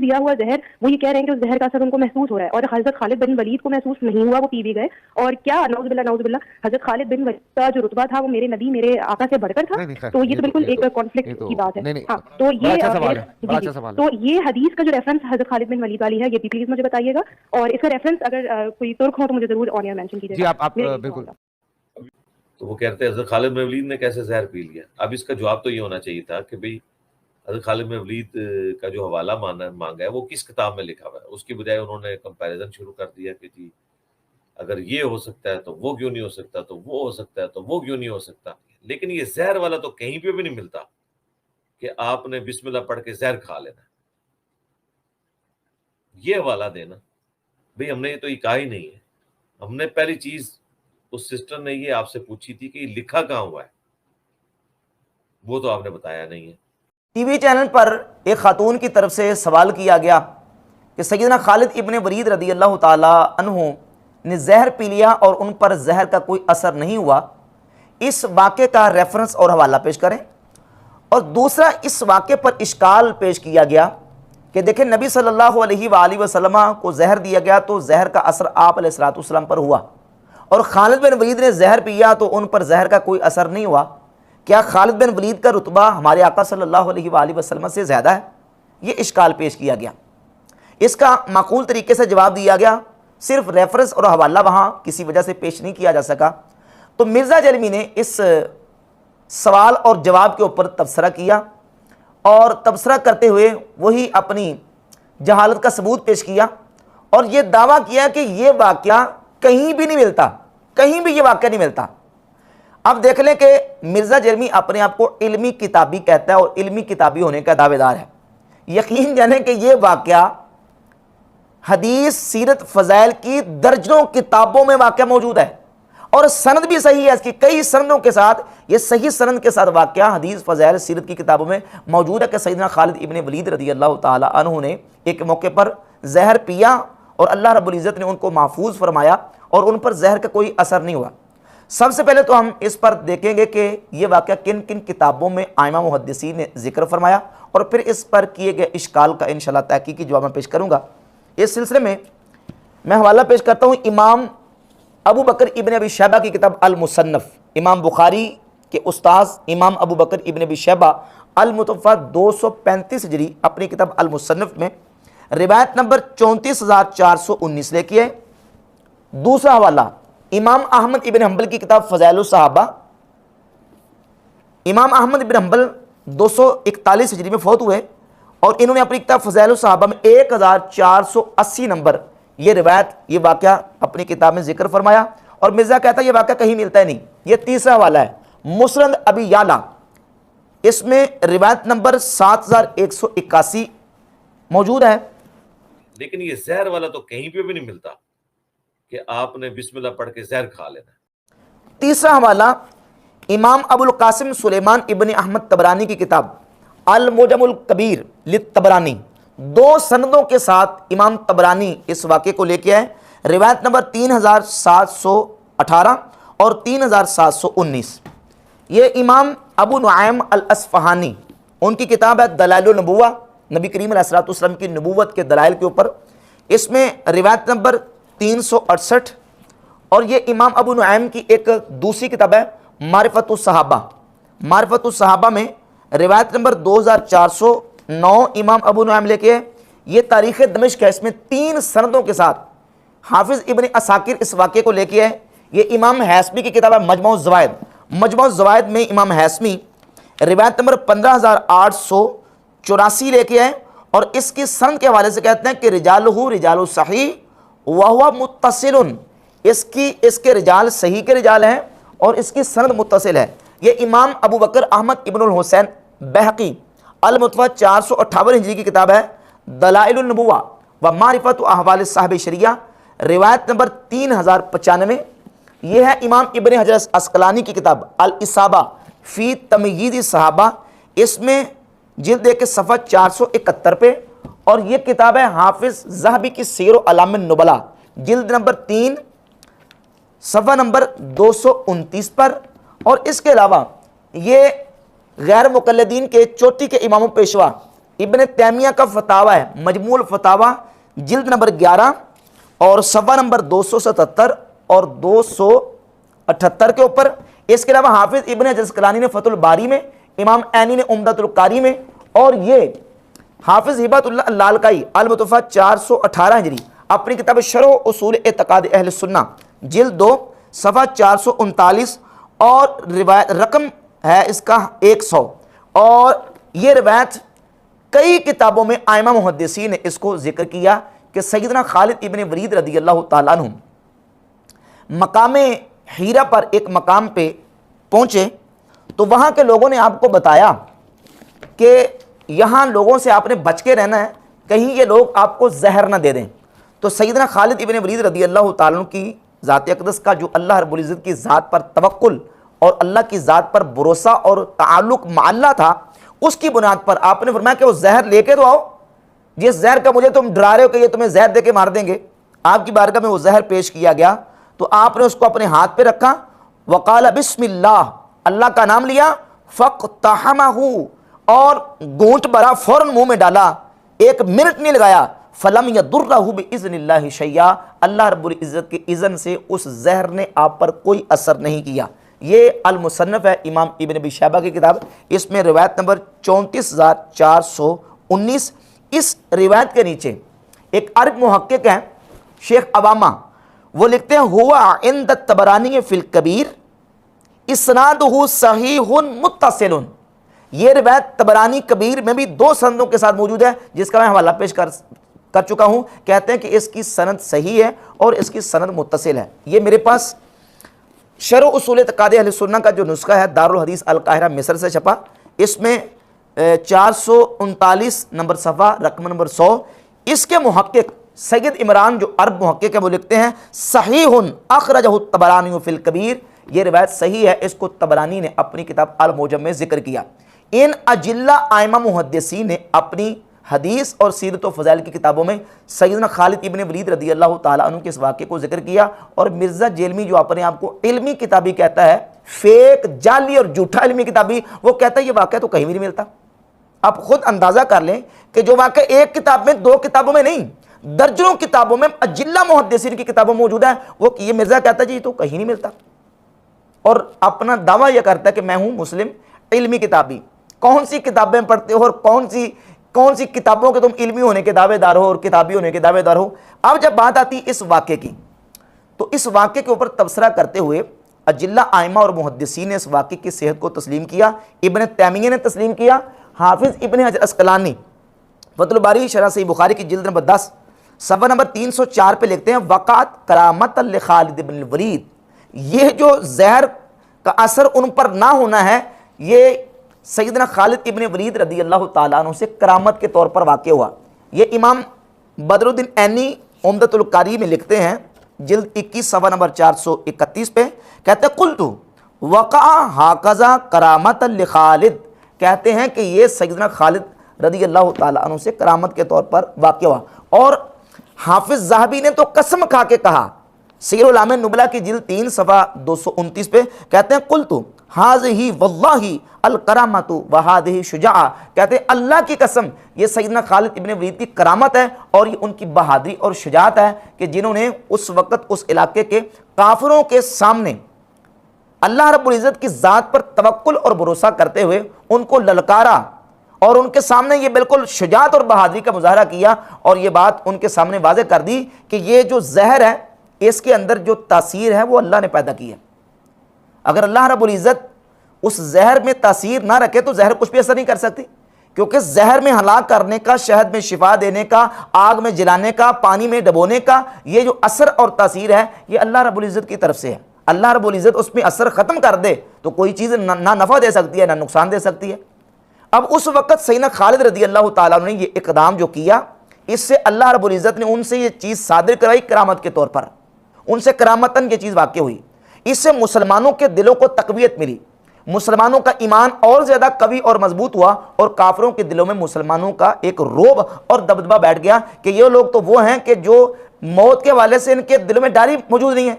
دیا ہوا زہر، وہ یہ کہہ رہے ہیں کہ اس زہر کا اثر ان کو محسوس ہو رہا ہے، اور حضرت خالد بن ولید کو محسوس نہیں ہوا، وہ پی بھی گئے. اور کیا نعوذ باللہ حضرت خالد بن ولید کا جو رتبہ تھا وہ میرے نبی میرے آقا سے بڑھ کر تھا. تو یہ تو بالکل ایک کانفلکٹ کی بات ہے. ہاں تو یہ حدیث کا جو ریفرنس حضرت خالد بن ولید والی ہے یہ بھی پلیز مجھے بتائیے گا، اور اس کا ریفرنس اگر کوئی ترک ہو تو مجھے ضرور آن ایئر مینشن کیجیے گا. آپ بالکل. تو وہ کہتے ہیں حضرت خالد بن ولید نے کیسے زہر پی لیا. اب اس کا جواب تو یہ ہونا چاہیے تھا کہ بھئی حضرت خالد بن ولید کا جو حوالہ مانگا ہے وہ کس کتاب میں لکھا ہوا ہے. اس کی بجائے انہوں نے کمپیریزن شروع کر دیا کہ جی اگر یہ ہو سکتا ہے تو وہ کیوں نہیں ہو سکتا، تو وہ ہو سکتا ہے تو وہ کیوں نہیں ہو سکتا. لیکن یہ زہر والا تو کہیں پہ بھی نہیں ملتا کہ آپ نے بسم اللہ پڑھ کے زہر کھا لینا. یہ حوالہ دینا بھئی ہم نے یہ تو یہ کہا ہی نہیں ہے. ہم نے پہلی چیز اس سسٹر نے یہ آپ سے پوچھی تھی کہ یہ لکھا کہاں ہوا ہے، وہ تو آپ نے بتایا نہیں ہے. ٹی وی چینل پر ایک خاتون کی طرف سے سوال کیا گیا کہ سیدنا خالد ابن ولید رضی اللہ تعالی عنہ نے زہر پی لیا اور ان پر زہر کا کوئی اثر نہیں ہوا. اس واقعے کا ریفرنس اور حوالہ پیش کریں. اور دوسرا اس واقعے پر اشکال پیش کیا گیا کہ دیکھیں نبی صلی اللہ علیہ وآلہ وسلم کو زہر دیا گیا تو زہر کا اثر آپ علیہ الصلوۃ والسلام پر ہوا، اور خالد بن ولید نے زہر پیا تو ان پر زہر کا کوئی اثر نہیں ہوا. کیا خالد بن ولید کا رتبہ ہمارے آقا صلی اللہ علیہ وآلہ وسلم سے زیادہ ہے؟ یہ اشکال پیش کیا گیا. اس کا معقول طریقے سے جواب دیا گیا، صرف ریفرنس اور حوالہ وہاں کسی وجہ سے پیش نہیں کیا جا سکا. تو مرزا جلمی نے اس سوال اور جواب کے اوپر تبصرہ کیا، اور تبصرہ کرتے ہوئے وہی اپنی جہالت کا ثبوت پیش کیا، اور یہ دعویٰ کیا کہ یہ واقعہ کہیں بھی نہیں ملتا، کہیں بھی یہ واقعہ نہیں ملتا. اب دیکھ لیں کہ مرزا جرمی اپنے آپ کو علمی کتابی کہتا ہے اور علمی کتابی ہونے کا دعوے دار ہے. یقین جانیں کہ یہ واقعہ حدیث سیرت فضائل کی درجنوں کتابوں میں واقعہ موجود ہے، اور سند بھی صحیح ہے، اس کی کئی سندوں کے ساتھ، یہ صحیح سند کے ساتھ واقعہ حدیث فضائل سیرت کی کتابوں میں موجود ہے کہ سیدنا خالد ابن ولید رضی اللہ تعالی عنہ نے ایک موقع پر زہر پیا اور اللہ رب العزت نے ان کو محفوظ فرمایا اور ان پر زہر کا کوئی اثر نہیں ہوا. سب سے پہلے تو ہم اس پر دیکھیں گے کہ یہ واقعہ کن کن کتابوں میں ائمہ محدثین نے ذکر فرمایا، اور پھر اس پر کیے گئے اشکال کا انشاءاللہ تحقیقی جواب میں پیش کروں گا. اس سلسلے میں حوالہ پیش کرتا ہوں امام ابو بکر ابن ابی شیبہ کی کتاب المصنف. امام بخاری کے استاذ امام ابو بکر ابن ابی شیبہ المتوفیٰ 235 ہجری اپنی کتاب المصنف میں روایت نمبر 34419 لے کے. دوسرا حوالہ امام احمد ابن حنبل کی کتاب فضائل الصحابہ. امام احمد ابن حنبل 241 ہجری میں فوت ہوئے، اور انہوں نے اپنی کتاب فضائل الصحابہ میں 1480 نمبر یہ روایت یہ واقعہ اپنی کتاب میں ذکر فرمایا. اور مرزا کہتا ہے یہ واقعہ کہیں ملتا ہے نہیں. یہ تیسرا حوالہ ہے مسند ابی یعلا، اس میں روایت نمبر 7181 موجود ہے. لیکن یہ زہر والا تو کہیں پہ بھی نہیں ملتا کہ آپ نے بسم اللہ پڑھ کے زہر کھا لینا. تیسرا حوالہ امام ابو القاسم سلیمان ابن احمد طبرانی کی کتاب المعجم الکبیر للطبرانی. 2 سندوں کے ساتھ امام طبرانی اس واقعے کو لے کے آئے. روایت نمبر 3718 اور 3719. یہ امام ابو نعیم الاصفہانی ان کی کتاب ہے دلائل النبوہ، نبی کریم علیہ الصلوۃ والسلام کی نبوت کے دلائل کے اوپر. اس میں روایت نمبر 368. اور یہ امام ابو نعیم کی ایک دوسری کتاب ہے معرفت الصحابہ. معرفت الصحابہ میں روایت نمبر 2409 امام ابو نعیم لے کے. یہ تاریخ دمشق ہے، اس میں 3 سندوں کے ساتھ حافظ ابن عساکر اس واقعے کو لے کے ہے. یہ امام حیثمی کی کتاب ہے مجموع الزوائد. مجموع الزوائد میں امام حیثمی روایت نمبر 15884 لے کے آئے، اور اس کی سند کے حوالے سے کہتے ہیں کہ رجالہ رجال الصحیح وہو متصل. اس کے رجال صحیح کے رجال ہیں اور اس کی سند متصل ہے. یہ امام ابو بکر احمد ابن الحسین بہقی المتوفیٰ 458 ہجری کی کتاب ہے دلائل النبوہ و معرفت احوال صاحب شریعہ. روایت نمبر 3095. یہ ہے امام ابن حجر عسقلانی کی کتاب الاصابہ فی تمییز الصحابہ. اس میں جلد 1 صفحہ 471 پہ. اور یہ کتاب ہے حافظ ذہبی کی سیر و اعلام النبلاء جلد نمبر 3 صفحہ نمبر 229 پر. اور اس کے علاوہ یہ غیر مقلدین کے چوٹی کے امام و پیشوا ابن تیمیہ کا فتاوہ ہے مجموع الفتاوہ جلد نمبر 11 اور صفحہ نمبر 277 اور 278 کے اوپر. اس کے علاوہ حافظ ابن حجر اسقلانی نے فتح الباری میں، امام عینی نے عمدۃ القاری میں، اور یہ حافظ ہبۃ اللہ اللالکائی المتوفیٰ 418 ہجری اپنی کتاب شرح اصول اعتقاد اہل سنہ جلد 2 صفحہ 439 اور روایت رقم ہے اس کا 100. اور یہ روایت کئی کتابوں میں ائمہ محدثین نے اس کو ذکر کیا کہ سیدنا خالد ابن ولید رضی اللہ تعالیٰ عنہ مقام ہیرا پر ایک مقام پہ پہنچے تو وہاں کے لوگوں نے آپ کو بتایا کہ یہاں لوگوں سے آپ نے بچ کے رہنا ہے، کہیں یہ لوگ آپ کو زہر نہ دے دیں. تو سیدنا خالد ابن ولید رضی اللہ تعالیٰ عنہ کی ذات اقدس کا جو اللہ رب العزت کی ذات پر توکل اور اللہ کی ذات پر بھروسہ اور تعلق مع اللہ تھا، اس کی بنیاد پر آپ نے فرمایا کہ وہ زہر لے کے تو آؤ، جس زہر کا مجھے تم ڈرا رہے ہو کہ یہ تمہیں زہر دے کے مار دیں گے. آپ کی بارگاہ میں وہ زہر پیش کیا گیا تو آپ نے اس کو اپنے ہاتھ پہ رکھا، وقال بسم اللہ، اللہ کا نام لیا، فاقتحمہ، اور گونٹ بھرا، فوراً منہ میں ڈالا، 1 منٹ نہیں لگایا. فلم یضرہ باذن اللہ شیئا، اللہ رب العزت کے اذن سے اس زہر نے آپ پر کوئی اثر نہیں کیا. یہ المصنف ہے امام ابن ابی شیبہ کی کتاب، اس میں روایت نمبر 34419. اس روایت کے نیچے ایک عرب محقق ہیں شیخ عوامہ، وہ لکھتے ہیں ہوا عند الطبرانی فی الکبیر اسنادہ صحیح متصل. یہ روایت طبرانی کبیر میں بھی 2 سندوں کے ساتھ موجود ہے جس کا میں حوالہ پیش کر چکا ہوں. کہتے ہیں کہ اس کی سند صحیح ہے اور اس کی سند متصل ہے. یہ میرے پاس شرح اصول اعتقاد اہل سنہ کا جو نسخہ ہے دارالحدیث القاہرہ مصر سے چھپا، اس میں 439 نمبر صفحہ رقم نمبر 100. اس کے محقق سید عمران جو عرب محقق ہے وہ لکھتے ہیں صحیح اخرجہ الطبرانی فی الکبیر، یہ روایت صحیح ہے، اس کو طبرانی نے اپنی کتاب المعجم میں ذکر کیا. ان اجلہ ائمہ محدثین نے اپنی حدیث اور سیرت و فضائل کی کتابوں میں سیدنا خالد ابن ولید رضی اللہ تعالیٰ عنہ کے اس واقعے کو ذکر کیا. اور مرزا جیلمی جو اپنے آپ کو علمی کتابی کہتا ہے، فیک جعلی اور جھوٹا علمی کتابی، وہ کہتا ہے یہ واقعہ تو کہیں بھی نہیں ملتا. آپ خود اندازہ کر لیں کہ جو واقعہ ایک کتاب میں 2 کتابوں میں نہیں درجنوں کتابوں میں اجلہ محدثین کی کتابوں میں موجود ہے، وہ یہ مرزا کہتا ہے جی تو کہیں نہیں ملتا، اور اپنا دعویٰ یہ کرتا ہے کہ میں ہوں مسلم علمی کتابی. کون سی کتابیں پڑھتے ہو اور کون سی کتابوں کے تم علمی ہونے کے دعوے دار ہو اور کتابی ہونے کے دعوے دار ہو. اب جب بات آتی اس واقعے کی تو اس واقعے کے اوپر تبصرہ کرتے ہوئے اجلہ ائمہ اور محدثین نے اس واقعے کی صحت کو تسلیم کیا. ابن تیمیہ نے تسلیم کیا، حافظ ابن حجر اسقلانی فتح الباری شرح صحیح بخاری کی جلد نمبر 10 صفحہ نمبر 304 پہ لکھتے ہیں وقعت کرامت لخالد بن الولید. یہ جو زہر کا اثر ان پر نہ ہونا ہے یہ سیدنا خالد ابن ولید رضی اللہ تعالیٰ عنہ سے کرامت کے طور پر واقع ہوا. یہ امام بدر الدین عینی عمدۃ القاری میں لکھتے ہیں جلد 21 صفحہ نمبر 431 پہ، کہتے ہیں قلت وقع ہاکذا کرامت لخالد، کہتے ہیں کہ یہ سیدنا خالد رضی اللہ تعالیٰ عنہ سے کرامت کے طور پر واقع ہوا. اور حافظ ذہبی نے تو قسم کھا کے کہا سیر اعلام نبلا کی جلد 3 صفحہ 229 پہ، کہتے ہیں قلت ھذہ واللہ الکرامۃ وھذہ شجاعہ، کہتے ہیں اللہ کی قسم یہ سیدنا خالد ابن ولید کی کرامت ہے اور یہ ان کی بہادری اور شجاعت ہے کہ جنہوں نے اس وقت اس علاقے کے کافروں کے سامنے اللہ رب العزت کی ذات پر توکل اور بھروسہ کرتے ہوئے ان کو للکارا اور ان کے سامنے یہ بالکل شجاعت اور بہادری کا مظاہرہ کیا اور یہ بات ان کے سامنے واضح کر دی کہ یہ جو زہر ہے اس کے اندر جو تاثیر ہے وہ اللہ نے پیدا کی ہے. اگر اللہ رب العزت اس زہر میں تاثیر نہ رکھے تو زہر کچھ بھی اثر نہیں کر سکتی، کیونکہ زہر میں ہلاک کرنے کا، شہد میں شفا دینے کا، آگ میں جلانے کا، پانی میں ڈبونے کا یہ جو اثر اور تاثیر ہے یہ اللہ رب العزت کی طرف سے ہے. اللہ رب العزت اس میں اثر ختم کر دے تو کوئی چیز نہ نفع دے سکتی ہے نہ نقصان دے سکتی ہے. اب اس وقت سیدنا خالد رضی اللہ تعالیٰ عنہ نے یہ اقدام جو کیا اس سے اللہ رب العزت نے ان سے یہ چیز صادر کرائی کرامت کے طور پر، ان سے کرامتاً یہ چیز واقع ہوئی. اس سے مسلمانوں کے دلوں کو تقویت ملی، مسلمانوں کا ایمان اور زیادہ قوی اور مضبوط ہوا اور کافروں کے دلوں میں مسلمانوں کا ایک رعب اور دبدبہ بیٹھ گیا کہ یہ لوگ تو وہ ہیں کہ جو موت کے حوالے سے ان کے دلوں میں ڈر موجود نہیں ہے.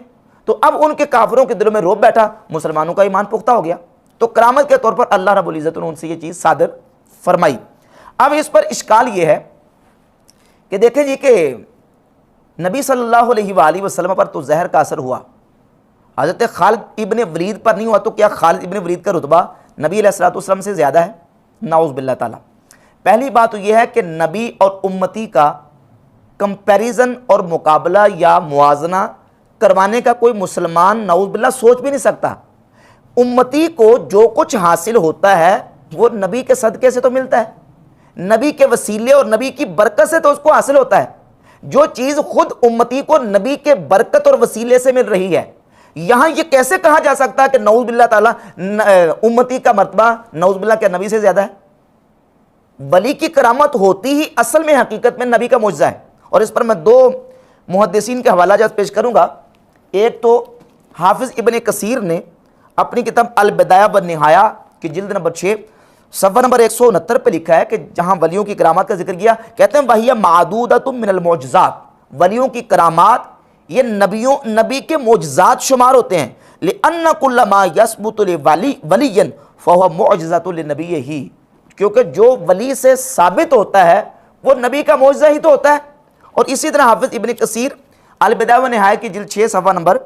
تو اب ان کے کافروں کے دلوں میں رعب بیٹھا، مسلمانوں کا ایمان پختہ ہو گیا. تو کرامت کے طور پر اللہ رب العزت نے ان سے یہ چیز صادر فرمائی. اب اس پر اشکال یہ ہے کہ دیکھیں جی کہ نبی صلی اللہ علیہ وآلہ وسلم پر تو زہر کا اثر ہوا، حضرت خالد ابن ولید پر نہیں ہوا، تو کیا خالد ابن ولید کا رتبہ نبی علیہ الصلوۃ والسلام سے زیادہ ہے؟ نعوذ باللہ تعالیٰ۔ پہلی بات تو یہ ہے کہ نبی اور امتی کا کمپیریزن اور مقابلہ یا موازنہ کروانے کا کوئی مسلمان نعوذ باللہ سوچ بھی نہیں سکتا۔ امتی کو جو کچھ حاصل ہوتا ہے وہ نبی کے صدقے سے تو ملتا ہے، نبی کے وسیلے اور نبی کی برکت سے تو اس کو حاصل ہوتا ہے۔ جو چیز خود امتی کو نبی کے برکت اور وسیلے سے مل رہی ہے، یہاں یہ کیسے کہا جا سکتا ہے کہ نعوذ باللہ تعالیٰ امتی کا مرتبہ نعوذ باللہ کیا نبی سے زیادہ ہے؟ ولی کی کرامت ہوتی ہی اصل میں حقیقت میں نبی کا معجزہ ہے، اور اس پر میں دو محدثین کے حوالہ جات پیش کروں گا۔ ایک تو حافظ ابن کثیر نے اپنی کتاب البدایہ والنہایہ کی جلد نمبر 6 صفحہ نمبر 169 پہ لکھا ہے کہ جہاں ولیوں کی کرامات کا ذکر کیا، کہتے ہیں وَهِيَ مَعْدُودَةٌ مِّنَ الْمُعْجِزَاتِ، ولیوں کی کرامات یہ نبی کے معجزات شمار ہوتے ہیں۔ لِأَنَّ كُلَّ مَا يَثْبُتُ لِوَلِيٍّ فَهُوَ مُعْجِزَةٌ لِنَبِيِّهِ، کیونکہ جو ولی سے ثابت ہوتا ہے وہ نبی کا معجزہ ہی تو ہوتا ہے۔ اور اسی طرح حافظ ابن کثیر البدایہ والنہایہ کی جلد 6 صفحہ نمبر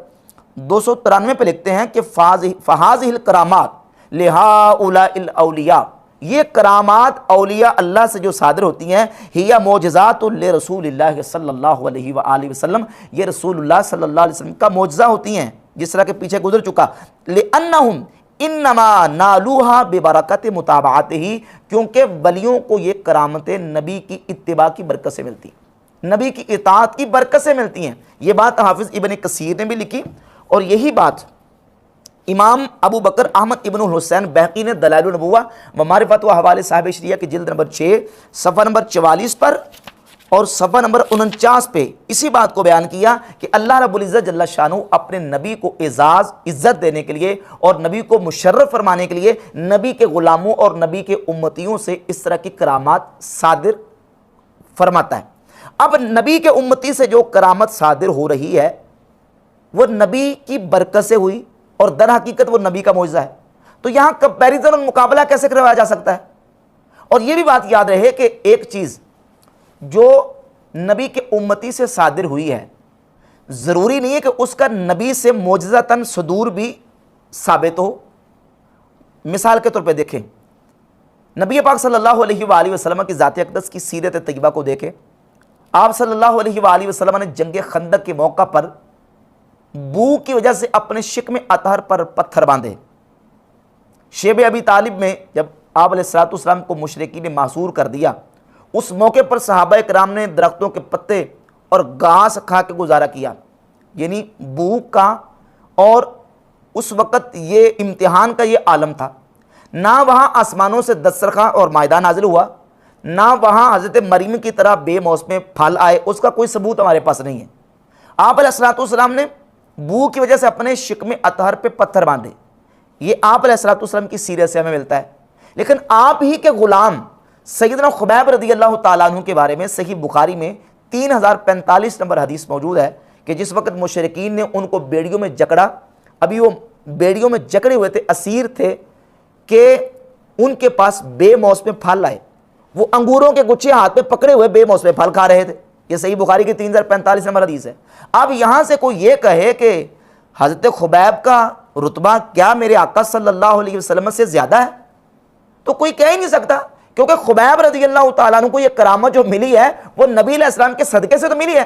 293 پہ لکھتے ہیں کہ فَهَٰذِهِ الْكَرَامَاتِ لِهَٰؤُلَاءِ الْأَوْلِيَاءِ، یہ کرامات اولیاء اللہ سے جو صادر ہوتی ہیں، ہی معجزات لرسول اللہ صلی اللہ علیہ وآلہ وسلم، یہ رسول اللہ صلی اللہ علیہ وسلم کا معجزہ ہوتی ہیں، جس طرح کہ پیچھے گزر چکا۔ لِأَنَّهُمْ انما نالوہا ببرکت متابعتہ، کیونکہ ولیوں کو یہ کرامتیں نبی کی اتباع کی برکت سے ملتی ہیں، نبی کی اطاعت کی برکت سے ملتی ہیں۔ یہ بات حافظ ابن کثیر نے بھی لکھی، اور یہی بات امام ابو بکر احمد ابن الحسین بہقی نے دلائل النبوہ و معرفت و حوالے صاحب شریعہ کی جلد نمبر 6 صفحہ نمبر 44 پر اور صفحہ نمبر 49 پہ اسی بات کو بیان کیا کہ اللہ رب العزت جل شانہ اپنے نبی کو اعزاز عزت دینے کے لیے اور نبی کو مشرف فرمانے کے لیے نبی کے غلاموں اور نبی کے امتیوں سے اس طرح کی کرامات صادر فرماتا ہے۔ اب نبی کے امتی سے جو کرامت صادر ہو رہی ہے وہ نبی کی برکت سے ہوئی، اور در حقیقت وہ نبی کا معجزہ ہے، تو یہاں کمپیریزن اور مقابلہ کیسے کروایا جا سکتا ہے؟ اور یہ بھی بات یاد رہے کہ ایک چیز جو نبی کے امتی سے صادر ہوئی ہے ضروری نہیں ہے کہ اس کا نبی سے معجزتاً صدور بھی ثابت ہو۔ مثال کے طور پہ دیکھیں، نبی پاک صلی اللہ علیہ وآلہ وسلم کی ذات اقدس کی سیرت طیبہ کو دیکھیں۔ آپ صلی اللہ علیہ وآلہ وسلم نے جنگ خندق کے موقع پر بو کی وجہ سے اپنے شکم اطہر پر پتھر باندھے۔ شیب ابی طالب میں جب آپ علیہ الصلوۃ والسلام کو مشرکین نے محصور کر دیا، اس موقع پر صحابہ کرام نے درختوں کے پتے اور گھاس کھا کے گزارا کیا، یعنی بھوک کا، اور اس وقت یہ امتحان کا یہ عالم تھا، نہ وہاں آسمانوں سے دسترخواں اور مائدہ نازل ہوا، نہ وہاں حضرت مریم کی طرح بے موسم پھل آئے، اس کا کوئی ثبوت ہمارے پاس نہیں ہے۔ آپ علیہ الصلوۃ والسلام نے بو کی وجہ سے اپنے شکم اطہر پہ پتھر باندھے، یہ آپ علیہ الصلوۃ والسلام کی سیرت سے ہمیں ملتا ہے۔ لیکن آپ ہی کے غلام سیدنا خبیب رضی اللہ تعالیٰ عنہ کے بارے میں صحیح بخاری میں 3045 نمبر حدیث موجود ہے کہ جس وقت مشرکین نے ان کو بیڑیوں میں جکڑا، ابھی وہ بیڑیوں میں جکڑے ہوئے تھے، اسیر تھے، کہ ان کے پاس بے موسم پھل آئے، وہ انگوروں کے گچھے ہاتھ میں پکڑے ہوئے بے موسم پھل کھا رہے تھے۔ یہ صحیح بخاری کی 3045 نمبر حدیث ہے۔ اب یہاں سے کوئی یہ کہے کہ حضرت خبیب کا رتبہ کیا میرے آقا صلی اللہ علیہ وسلم سے زیادہ ہے، تو کوئی کہہ ہی نہیں سکتا، کیونکہ خبیب رضی اللہ تعالیٰ عنہ کو یہ کرامت جو ملی ہے وہ نبی علیہ السلام کے صدقے سے تو ملی ہے،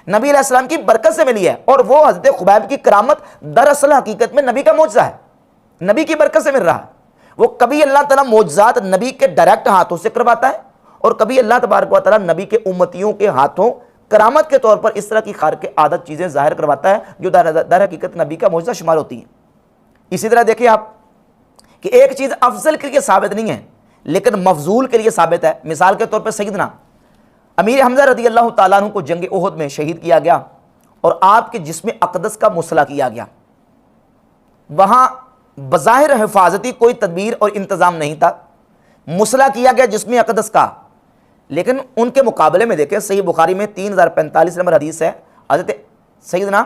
نبی علیہ السلام کی برکت سے ملی ہے، اور وہ حضرت خبیب کی کرامت دراصل حقیقت میں نبی کا معجزہ ہے، نبی کی برکت سے مل رہا ہے۔ وہ کبھی اللہ تعالیٰ معجزات نبی کے ڈائریکٹ ہاتھوں سے کرواتا ہے، اور کبھی اللہ تبارک و تعالیٰ نبی کے امتیوں کے ہاتھوں کرامت کے طور پر اس طرح کی خارق عادت چیزیں ظاہر کرواتا ہے جو در حقیقت نبی کا معجزہ شمار ہوتی ہیں۔ اسی طرح دیکھیں آپ کہ ایک چیز افضل کے لیے ثابت نہیں ہے لیکن مفضول کے لیے ثابت ہے۔ مثال کے طور پر سیدنا امیر حمزہ رضی اللہ تعالیٰ عنہ کو جنگ احد میں شہید کیا گیا اور آپ کے جسم اقدس کا مسلح کیا گیا۔ وہاں بظاہر حفاظتی کوئی تدبیر اور انتظام نہیں تھا، مسلح کیا گیا جسم اقدس کا، لیکن ان کے مقابلے میں دیکھیں صحیح بخاری میں 3045 نمبر حدیث ہے، حضرت سیدنا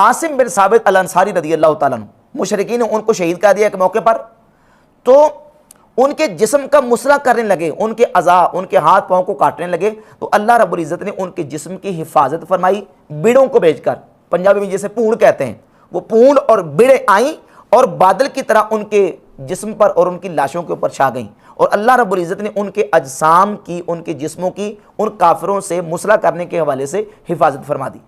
عاصم بن ثابت الانصاری رضی اللہ تعالیٰ عنہ، مشرکین نے ان کو شہید کر دیا ایک موقع پر، تو ان کے جسم کا مسئلہ کرنے لگے، ان کے اعضاء، ان کے ہاتھ پاؤں کو کاٹنے لگے، تو اللہ رب العزت نے ان کے جسم کی حفاظت فرمائی بیڑوں کو بھیج کر۔ پنجابی میں جیسے پونڈ کہتے ہیں، وہ پونڈ اور بیڑیں آئیں اور بادل کی طرح ان کے جسم پر اور ان کی لاشوں کے اوپر چھا گئیں، اور اللہ رب العزت نے ان کے اجسام کی، ان کے جسموں کی ان کافروں سے مسئلہ کرنے کے حوالے سے حفاظت فرما دی۔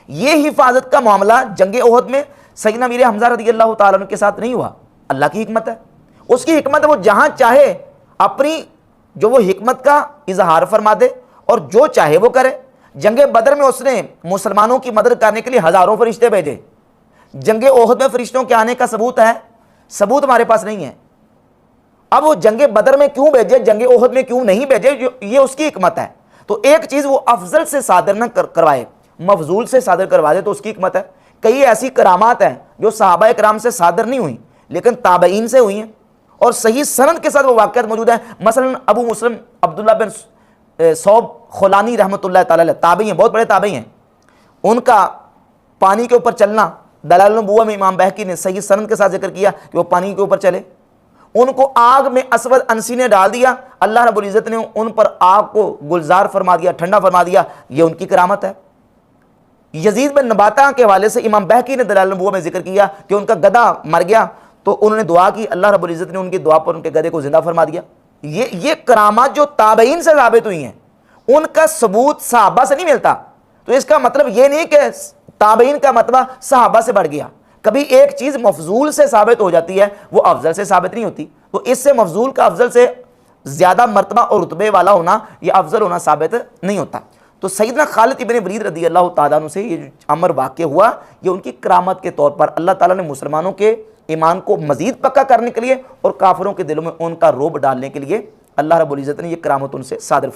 یہ حفاظت کا معاملہ جنگ احد میں سیدنا امیر حمزہ رضی اللہ تعالیٰ عنہ کے ساتھ نہیں ہوا، اللہ کی حکمت ہے، اس کی حکمت ہے، وہ جہاں چاہے اپنی جو وہ حکمت کا اظہار فرما دے اور جو چاہے وہ کرے۔ جنگ بدر میں اس نے مسلمانوں کی مدد کرنے کے لیے ہزاروں فرشتے بھیجے، جنگ احد میں فرشتوں کے آنے کا ثبوت ہے؟ ثبوت ہمارے پاس نہیں ہے۔ اب وہ جنگ بدر میں کیوں بھیجے، جنگ احد میں کیوں نہیں بھیجے، یہ اس کی حکمت ہے۔ تو ایک چیز وہ افضل سے صادر نہ کروائے، مفضول سے صادر کروا دے تو اس کی حکمت ہے۔ کئی ایسی کرامات ہیں جو صحابہ کرام سے صادر نہیں ہوئی لیکن تابعین سے ہوئی ہیں، اور صحیح سند کے ساتھ وہ واقعات موجود ہیں۔ مثلا ابو مسلم عبداللہ بن صوب خولانی رحمۃ اللہ تعالی علیہ تابعی ہیں، بہت بڑے تابعی ہیں، ان کا پانی کے اوپر چلنا دلائل النبوہ میں امام بہقی نے صحیح سند کے ساتھ ذکر کیا کہ وہ پانی کے اوپر چلے، ان کو آگ میں اسود انسی نے ڈال دیا، اللہ رب العزت نے ان پر آگ کو گلزار فرما دیا، ٹھنڈا فرما دیا، یہ ان کی کرامت ہے۔ یزید بن نباتہ کے حوالے سے امام بہقی نے دلائل النبوہ میں ذکر کیا کہ ان کا گدھا مر گیا تو انہوں نے دعا کی، اللہ رب العزت نے ان کی دعا پر ان کے گدھے کو زندہ فرما دیا۔ یہ کرامات جو تابعین سے ثابت ہوئی ہیں، ان کا ثبوت صحابہ سے نہیں ملتا۔ تو اس کا مطلب یہ نہیں کہ تابعین کا مرتبہ صحابہ سے بڑھ گیا۔ کبھی ایک چیز مفضول سے ثابت ہو جاتی ہے، وہ افضل سے ثابت نہیں ہوتی، تو اس سے مفضول کا افضل سے زیادہ مرتبہ اور رتبے والا ہونا یا افضل ہونا ثابت نہیں ہوتا۔ تو سیدنا خالد ابن ولید رضی اللہ تعالیٰ عنہ سے یہ جو امر واقع ہوا، یہ ان کی کرامت کے طور پر اللہ تعالیٰ نے مسلمانوں کے ایمان کو مزید پکا کرنے کے لیے اور کافروں کے دلوں میں ان کا رعب ڈالنے کے لیے اللہ رب العزت نے یہ کرامت ان سے صادر فرمائی۔